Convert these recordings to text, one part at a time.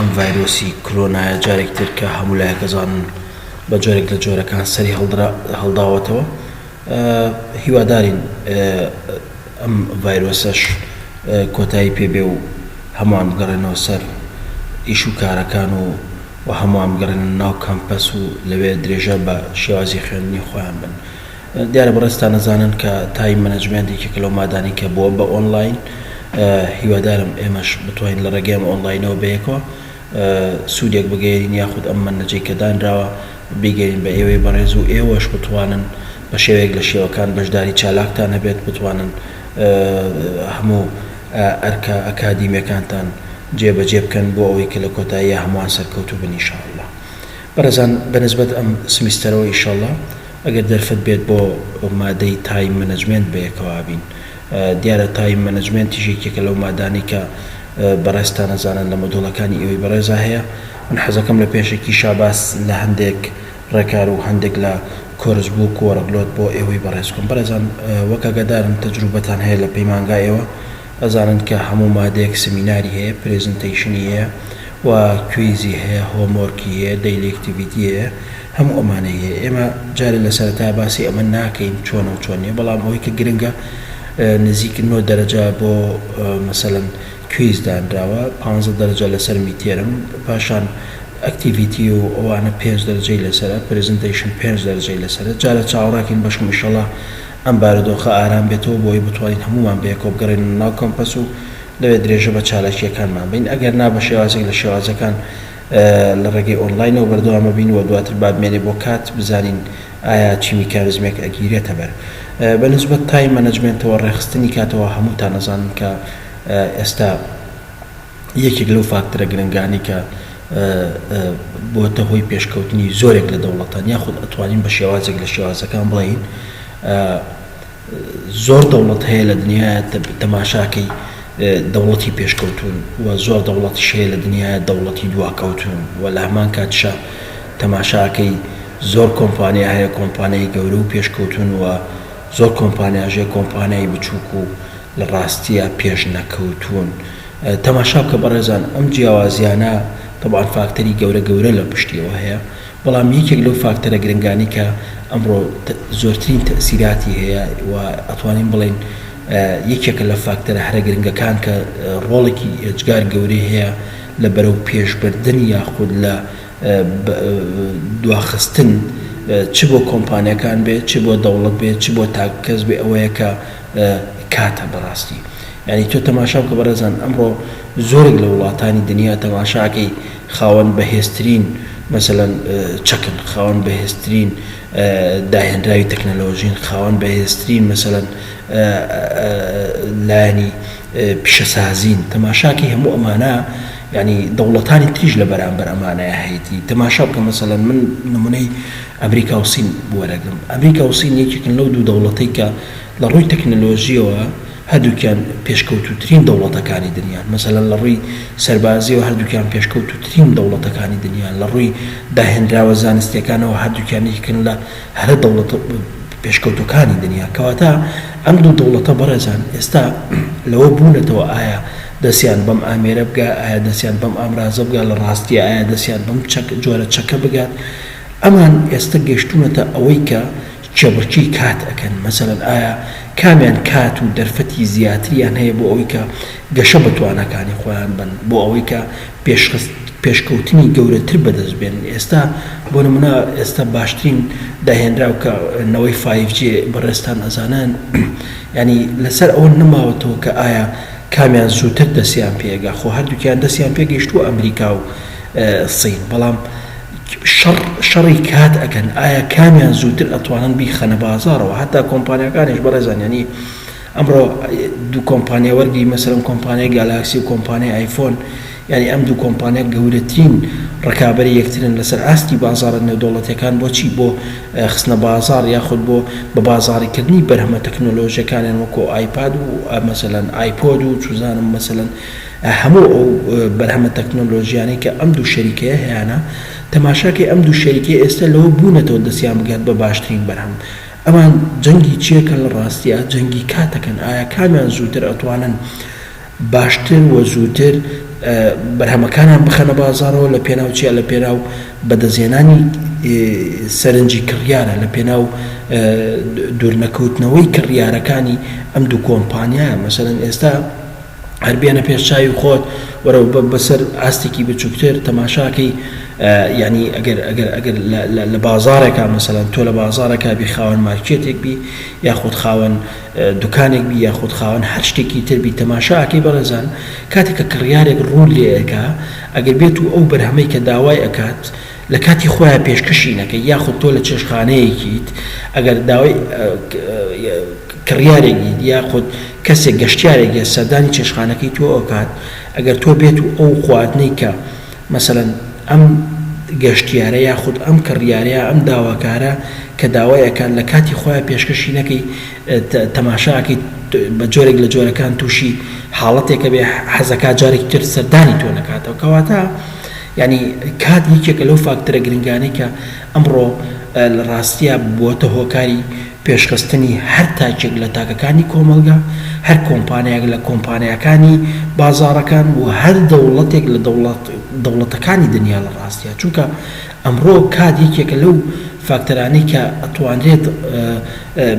ئەم ڤایرۆسی کۆرۆنایە جارێکتر کە هەموو لایەکەزانن بە جۆرێک لە جۆرەکان سەری هەڵداوەتەوە. هیوادارین ئەم ڤایرۆسەش کۆتایی پێبێ و هەمووان بگەڕێنەوە سەر ئیش و کارەکان و هەمووان بگەڕێنە ناو کەمپەس و لەوێ درێژە بە شێوازی خوێندنی خۆیان بن. دیارە بەڕێستان نەزانن کە تایم مەنەجمێنتێکێک لەو مادانی کە بووە بە ئۆنلاین، هیوادارم ئێمەش بتوانین لە ڕێگەی ئەم ئۆنلاینەوە بەیەکەوە سوودێک بگەێرین یاخود ئەم مەنەجەی کە دانراوە بیگەین بە ئێوەی بەڕێز و ئێوەش بتوانن بە شێوەیەک لە شێوەکان بەشداری چالاکتان هەبێت، بتوانن هەموو ئەرکە ئەکادیمیەکانتان جێبەجێ بکەن بۆ ئەوەی کە لە کۆتاییە هەمووان سەرکەوتوو بن ئینشاءالله. بەڕێزان بەنسبەت ئەم سمیستەرەوە ئینشاءالله ئەگەر دەرفەت بێت بۆ مادەی تایم مەنەجمێنت بەیەکەوە بین. دیارە تایم مەنەجمێنتیژێکێکە لەو مادانی کە بەڕێستان نەزانن لە مۆدۆڵەکانی ئێوەی بەڕێزا هەیە. من حەزەکەم لە پێشێکی شاباس لە هەندێک ڕێکار و هەندێک لە کۆرس بوو کۆرەگلۆت بۆ ئێوەی بەڕێز بکەم. بەڕێزان وەک ئاگادارم تەجروبەتان هەیە لە پەیمانگای ئێوە، ئەزانن کە هەموو مادەیەک سمیناری هەیە، پرێزنتەیشنی هەیە و کویزی هەیە، هۆمۆرکی هەیە، دەیلی ئەکتیڤیتی هەیە، هەموو ئەمانەی هەیە. ئێمە جارێ لە سەرەتا باسی ئەمە ناکەین چۆنە و چۆن نیە، بەڵام ئەوەی کە گرنگە نزیک 9 دەرەجە بۆ مەسەلەن کویز دانراوە، 15 دەرەجە لەسەر میتێرم، پاشان ئەکتیڤیتی و ئەوانە 5 دەرەجەی لەسەرە، پرێزنتەیشن 5 دەرەجەی لەسەرە. جارە چاوەڕاکەین بەشم ئینشەڵڵا ئەم بارودۆخە ئارام بێتەوە بۆی بتوانین هەموومان بەیەکەوە بگەڕێن ناو کەمپەس و لەوێ درێژە بە چالاکیەکانمان بین. ئەگەر نا بە شێوازێک لە شێوازەکان لە ڕێگەی ئۆنلاینەوە بەردەوامە بین و دواتر بابمێنێ بۆ کات بزانین ئایا چی میکانیزمێک ئەگیرێتە بەر. بەنسبەت تایم مەنەجمێنتەوە ڕێخستنی کاتەوە هەمووتان نەزانن کە ئێستا یەکێک لەو فاکتەرە گرنگانی کە بۆتە هۆی پێشکەوتنی زۆرێک لە دەوڵەتان یاخود ئەتوانین بە شێوازێک لە شێوازەکان بڵین. زۆر دەوڵەت هەیە لە دنیاە تەماشاکەی دەوڵەتی پێشکەوتون و زۆر دەوڵەتیش هەیە لە دنیاە دەوڵەتی دواکەوتون و لە هەمان کاتشە تەماشاکەی زۆر کۆمپانیا هەیە، کۆمپانیای گەورە و پێشکەوتون و زۆر کۆمپانیاژێ کۆمپانیای بچووک و لە ڕاستیە پێش نەکەوتون. تەماشا بکە بەڕێزان ئەم جیاوازیانە طبعاً فاکتەری گەورە لە پشتیەوە هەیە، بەڵام یەکێک لەو فاکتەرە گرنگانی کە ئەمڕۆ زۆرترین تەئسیراتی هەیە و ئەتوانین بڵێن یەکێکە لە فاکتەرە هەرە گرنگەکان کە ڕۆڵێکی ئێجگار گەورەی هەیە لە بەرەو پێشبردن یاخود لە دواخستن چ بۆ کۆمپانیەکان بێت، چ بۆ دەوڵەت بێت، چ بۆ تاکەس بێ، ئەوەیە کە کاتە بەڕاستی. یعنی تۆ تەماشا بکە بەڕێزان ئەمڕۆ زۆرێک لە وڵاتانی دنیا تەماشاکەی خاوەن بەهێزترین مەسەلەن چەکن، خاوەن بەهێزترین داهێنراوی تەکنەلۆژین، خاوەن بەهێزترین مەسەلەن لایەنی پیشەسازین. تەماشاکەی هەموو ئەمانە یعنی دەوڵەتانی تریش لە بەرامبەر ئەمانەیە هەیەی. تەماشا بکە مەسەلەن من نمونەی ئەمریکا و سین وەرەگرم. ئەمریکا و سین یەکێکن لەو دوو دەوڵەتەی کە لە ڕووی تەکنەلۆژیەوە هەردووکیان پێشکەوتوترین دەوڵەتەکانی دنیان، مەسەلەن لە ڕووی سەربازیەوە هەردووکیان پێشکەوتوترین دەوڵەتەکانی دنیان، لە ڕووی داهێنراوە زانستیەکانەوە هەردووکیان یەکن لە هەرە دەوڵەتە پێشکەوتەکانی دنیا. کەواتە ئەم دوو دەوڵەتە بەڕێزان ئێستا لەوە بوونەتەوە ئایا دەستیان بەم ئامێرە بگا، ئایا دەستیان بەم ئامرازە بگا لە ڕاستیە، ئایا دەستیان بەم جۆرە چەکە بگات. ئەمان ئێستا گەشتونەتە ئەوەی کە چێبڕکی کات ئەکەن. مەسەلەن ئایا کامیان کات و دەرفەتی زیاتریان هەیە بۆ ئەوەی کە گەشە بەتوانەکانی خۆیان بن، بۆ ئەوەی کە پێشکەوتنی گەورەتر بەدەست بێن. ئێستا بۆ نمونە ئێستا باشترین داهێنراو کە نەوەی 5G بەڕێستان ئەزانان ینی لەسەر ئەوە نەماوەتەوە کە ئایا کامیان زووتر دەستیان پێگا. خۆ هەردووکیان دەستیان پێگەیشتووە ئەمریکا و سین، بەڵام شەڕی کات ئەکەن ئایا کامیان زووتر ئەتوانن بیخەنە بازارەوە. هەتا کۆمپانیەکانیش بەڕێزان ینی ئەمڕۆ دوو کۆمپانیا وەرگی مەسەلەن کۆمپانیای گالاکسی و کۆمپانیای ئایفۆن، ینی ئەم دوو کۆمپانیا گەورەترین ڕکابەری یەکترن لەسەر ئاستی بازارە نێودەوڵەتیەکان. بۆچی؟ بۆ خستنە بازار یاخود بۆ بە بازاڕیکردنی بەرهەمە تەکنۆلۆژیەکانیان وەکو ئایپاد و مەسەلەن ئایپۆد و چوزانم مەسەلەن هەموو ئەو بەرهەمە تەکنۆلۆژیانەی کە ئەم دوو شەریکەیە هەیەە. تەماشاکەی ئەم دوو شەریکەیە ئێستا لەوە بوونەتەوە دەستیان بگات بە باشترین بەرهەم. ئەمان جەنگی چیەکەن لە ڕاستیە؟ جەنگی کاتەکەن. ئایا کامیان زووتر ئەتوانن باشتر و زووتر بەرهەمەکانیان بخەنە بازارەوە لە پێناو چیە لە پێناو بەدەزێنانی سەرنجی کڕیارە لە پێناو دوورنەکەوتنەوەی کڕیارەکانی ئەم دوو کۆمپانیایە مەسەلەن ئێستا هەربێنە پێش چاوی خۆت وەرە بەسەر ئاستێکی بچووکتر تەماشاکەی ینی ئەگەر لە بازارێکا مەسەلەن تۆ لە بازارێکا بی خاوەن مارکێتێک بی یاخود خاوەن دوکانێک بی یاخود خاوەن هەر شتێکی تر بی تەماشاکەی بەڕێزان کاتێککە کڕیارێک ڕوو لێەکە ئەگەر بێت و ئەو بەرهەمەی کە داوای ئەکات لە کاتی خۆیان پێشکەشی نەکەی یاخود تۆ لە چێشخانەیەکیت ئەگەر داوای کڕیارێکی یاخود کەسێک گەشتیارێکی سەردانی چێشخانەکەی تۆ ئەکات ئەگەر تۆ بێت و ئەو خواتنەی کە مەسەلەن ئەم گەشتیارە یاخود ئەم کڕیارەیە ئەم داواکارە کە داوایەکان لە کاتی خۆیان پێشکەشی نەکەی تەماشاکەی بە جۆرێک لە جۆرەکان تووشی حاڵەتێکە بێ حەزەکە جارێکی تر سەردانی تۆ نەکاتەوە کەواتە ینی کات یەکێکە لەو فاکتەرە گرنگانەی کە ئەمڕۆ لە ڕاستیە بووەتە هۆکاری پێشخستنی هەر تاکێک لە تاکەکانی کۆمەلگا هەر کۆمپانیاک لە کۆمپانیەکانی بازارەکان و هەر دەوڵەتێک لە دەوڵەتەکانی دنیا لە ڕاستیە چونکە ئەمڕۆ کات یەکێکە لەو فاکتەرانەی کە ئەتوانرێت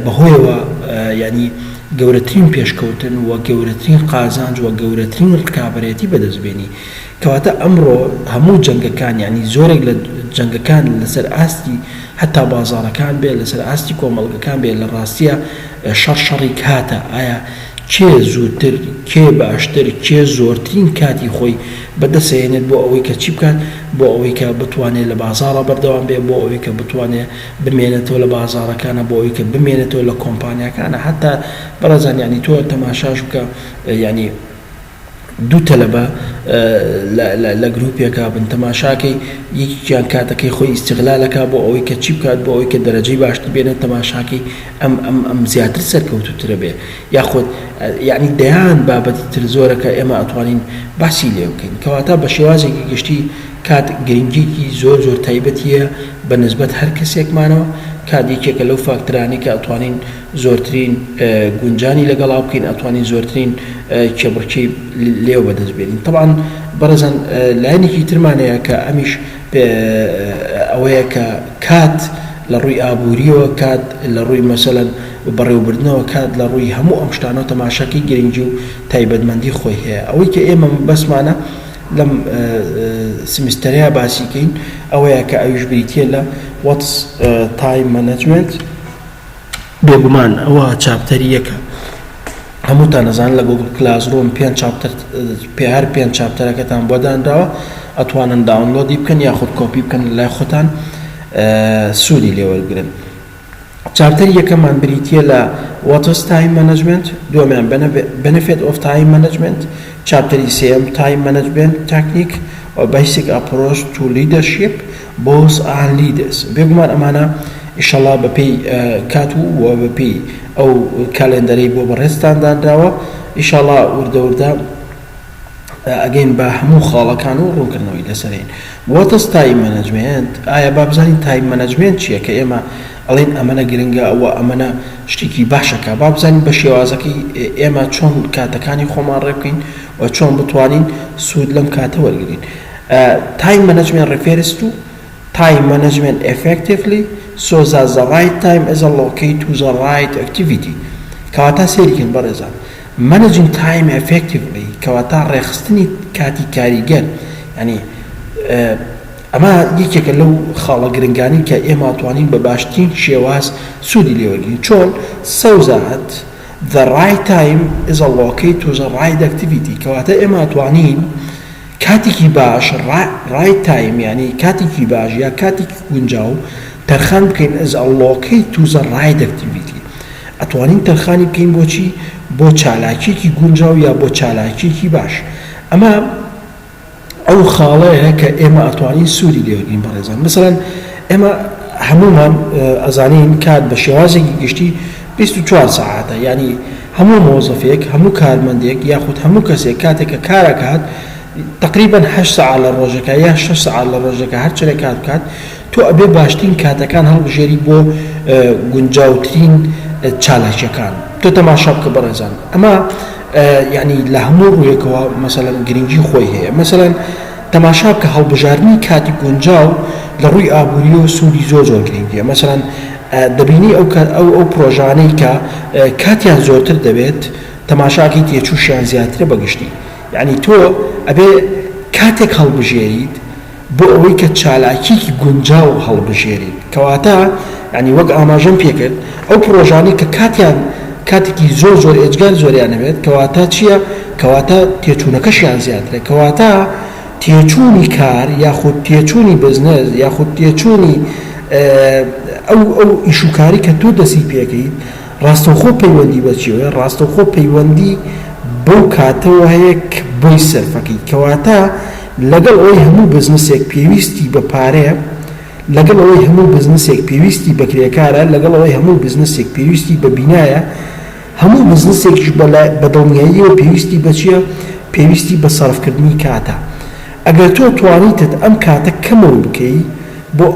بەهۆیەوە ینی گەورەترین پێشکەوتن و گەورەترین قازانج و گەورەترین ڕکابەرێتی بەدەستبێنی کەواتە ئەمڕۆ هەموو جەنگەکان ینی زۆرێک لە جەنگەکان لەسەر ئاستی هەتا بازارەکان بێت لەسەر ئاستی کۆمەڵگەکان بێت لە ڕاستیە شەڕی کاتە ئایا کێ زووتر کێ باشتر کێ زۆرترین کاتی خۆی بەدەسێنێت بۆ ئەوەی کە چی بکات بۆ ئەوەی کە بتوانێت لە بازارە بەردەوام بێ بۆ ئەوەی کە بتوانێت بمێنێتەوە لە بازارەکانە بۆ ئەوەی کە بمێنێتەوە لە کۆمپانیەکانە حتا بەڕێزان ینی تۆ تەماشاش بکە ینی دوو تەلەبە لە گروپێکە بن تەماشاکەی یەکیان کاتەکەی خۆی ئیستیغلالەکە بۆ ئەوەی کە چی بکات بۆ ئەوەی کە دەرەجەی باشتر بێنێت تەماشاکەی ئەم زیاتر سەرکەوتوترە بێ یاخود یعنی دەیان بابەتی تر زۆرەکە ئێمە ئەتوانین باسی لێ بکەین کەواتە بە شێوازێکی گشتی کات گرنگێکی زۆر تایبەتیە بە نسبەت هەر کەسێکمانەوە کات یەکێکە لەو فاکترانی کە ئەتوانین زۆرترین گونجانی لەگەڵا بکەین ئەتوانین زۆرترین کێبڕکەی لێو بەدەستبێنین طبعا بەڕێزان لایەنێکی ترمانەیە کە ئەمیش ئەوەیە کە کات لە ڕووی ئابووریەوە کات لە ڕووی مەسەلەن بەڕێوەبردنەوە کات لە ڕووی هەموو ئەم شتانەوە تەماشاکەی گرنگی و تایبەتمەندی خۆی هەیە ئەوەی کە ئێمە بەسمانە لەم سمیستەرەیە باسیکەین ئەوەیە کە ئەویش بریتە لە واتس تایم مانجمنت بێگومان ئەوە چاپتەری یەکە هەمووتان نەزان لە گوگل کلاسڕوم هەر پێنج چاپتەرەکەتان بۆ دانراوە ئەتوانن داونلۆدی بکەن یاخود کۆپی بکەن لای خۆتان سوودی لێوەرگرن چاپتەری یەکەمان بریتە لە واتس تایم مانجمنت دووەمیان benefit of time management چاپتەری سێم time management technique و basic approach to leadership both and leaders بێگومان ئەمانە ئیشەڵا بەپێی کات و بەپێی ئەو کالێندەرەی بۆ بەڕێزتان دانراوە ئیشەڵا وردە ئەگەین بە هەموو خاڵەکان و ڕوونکردنەوەی لەسەرین واتس تایم مانجمنت ئایا با بزانین تایم مانجمنت چییە کە ئێمە ئەڵێن ئەمەنە گرنگە ئەوە ئەمەنە شتێکی باشەکە با بزانین بە شێوازەکەی ئێمە چۆن کاتەکانی خۆمان ڕێ بکەین و چۆن بتوانین سوود لەم کاتە وەرگرین time management refers to time management effectively so that the right time is allocated to the right activity کەواتە سێریکن بەڕێزان managing time effectively کەواتە ڕێخستنی کاتی کاریگەر ینی ئەمە یەکێکە لەو خاڵە گرنگانی کە ئێمە ئەتوانین بە باشترین شێواز سوودی لێوەرگین چۆن so that the right time is allocated to the right activity کەواتە ئێمە ئەتوانین کاتێکی باش right time یعنی کاتێکی باش یا کاتێکی گونجاو تەرخان بکەین is allocated to the right activity ئەتوانین تەرخانی بکەین بۆچی بۆ چالاکیەکی گونجاو یا بۆ چالاکیەکی باش ئەمە ئەو خاڵەیە کە ئێمە ئەتوانین سوودی لێوەرگین بەڕێزان مثلەن ئێمە هەمومان ئەزانین کات بە شێوازێکی گشتی 24 ساعاتە ینی هەموو مۆزەفێک هەموو کارمەندێک یاخود هەموو کەسێک کاتێککە کارەکات تقریبا 8 ساعات لە ڕۆژەکە یا 6 ساعات لە ڕۆژەکە هەر چێک کات بکات تۆ ئەبێ باشترین کاتەکان هەڵبژێری بۆ گونجاوترین چالاکیەکان تۆ تەماشا بکە بەڕێزان ئەمە یعنی لە هەموو ڕوویەکەوە مەسەلەن گرنگی خۆی هەیە. مەسەلەن تەماشا بکە هەڵبژاردننی کاتی گونجاو لە ڕووی ئابووری و سوودی زۆر گرنگیە. مەسەلەن دەبینی ئەو پرۆژانەی کە کاتیان زۆرتر دەبێت تەماشاکی تێچووشیان زیاترە بەگشتی. یعنی تۆ ئەبێ کاتێک هەڵبژێریت بۆ ئەوەی کە چالاکیکی گونجاو هەڵبژێریت، کەواتە ینی وەک ئاماژەم پێکرد ئەو پرۆژانەی کە کاتێکی زۆر ئێجگار زۆریان نەبێت، کەواتە چییە؟ کەواتە تێچوونەکەشیان زیاترە، کەواتە تێچوونی کار یاخود تێچوونی بزنس یاخود تێچوونی ئەو ئیشوکاری کە تۆ دەسی پێکەیت ڕاستەوخۆ پەیوەندی بەچیەوە؟ ڕاستەوخۆ پەیوەندی بەو کاتەوە هەیە کە بۆی سەرفەکەی، کەواتە لەگەڵ ئەوەی هەموو بزنسێک پێویستی بە پارەیە، لەگەڵ ئەوەی هەموو بزنسێک پێویستی بە کرێکارە، لەگەڵ ئەوەی هەموو بزنسێک پێویستی بە بینایە، هەموو بزنسێکیش بەدڵنیاییەوە پێویستی بە چییە؟ پێویستی بە سەرفکردنی کاتە. ئەگەر تۆ توانیتت ئەم کاتە کەمەوە بکەی بۆ